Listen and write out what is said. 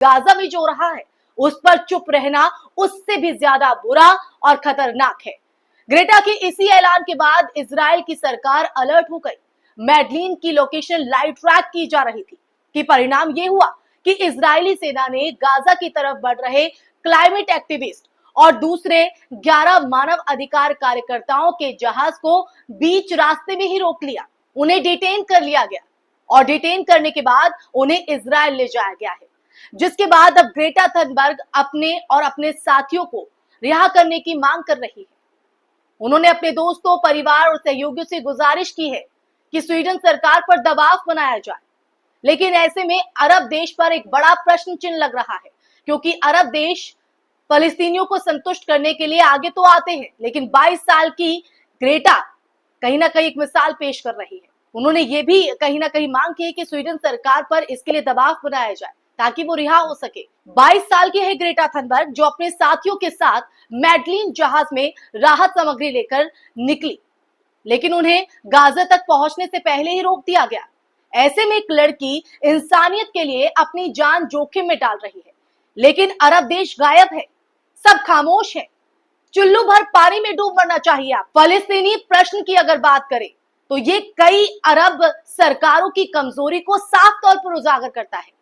Gaza में जो हो रहा है उस पर चुप रहना उससे भी ज्यादा बुरा और खतरनाक है। ग्रेटा के इसी ऐलान के बाद इजराइल की सरकार अलर्ट हो गई। मैडलिन की लोकेशन लाइव ट्रैक की जा रही थी कि परिणाम यह हुआ कि इजरायली सेना ने गाजा की तरफ बढ़ रहे क्लाइमेट एक्टिविस्ट और दूसरे 11 मानव अधिकार कार्यकर्ताओं के जहाज को बीच रास्ते में ही रोक लिया। उन्हें डिटेन कर लिया गया और डिटेन करने के बाद उन्हें इजराइल ले जाया गया है, जिसके बाद अब ग्रेटा थनबर्ग अपने और अपने साथियों को रिहा करने की मांग कर रही है। उन्होंने अपने दोस्तों, परिवार और सहयोगियों से गुजारिश की है कि स्वीडन सरकार पर दबाव बनाया जाए। लेकिन ऐसे में अरब देश पर एक बड़ा प्रश्न चिन्ह लग रहा है, क्योंकि अरब देश फलस्तीनियों को संतुष्ट करने के लिए आगे तो आते हैं, लेकिन 22 साल की ग्रेटा कहीं ना कहीं एक मिसाल पेश कर रही है। उन्होंने ये भी कहीं ना कहीं मांग की है कि स्वीडन सरकार पर इसके लिए दबाव बनाया जाए ताकि वो रिहा हो सके। 22 साल की है ग्रेटा थनबर्ग, जो अपने साथियों के साथ मैडलिन जहाज में राहत सामग्री लेकर निकली, लेकिन उन्हें गाजा तक पहुंचने से पहले ही रोक दिया गया। ऐसे में एक लड़की इंसानियत के लिए अपनी जान जोखिम में डाल रही है, लेकिन अरब देश गायब है, सब खामोश है। चुल्लू भर पानी में डूब मरना चाहिए। आप फलस्तीनी प्रश्न की अगर बात करें तो ये कई अरब सरकारों की कमजोरी को साफ तौर पर उजागर करता है।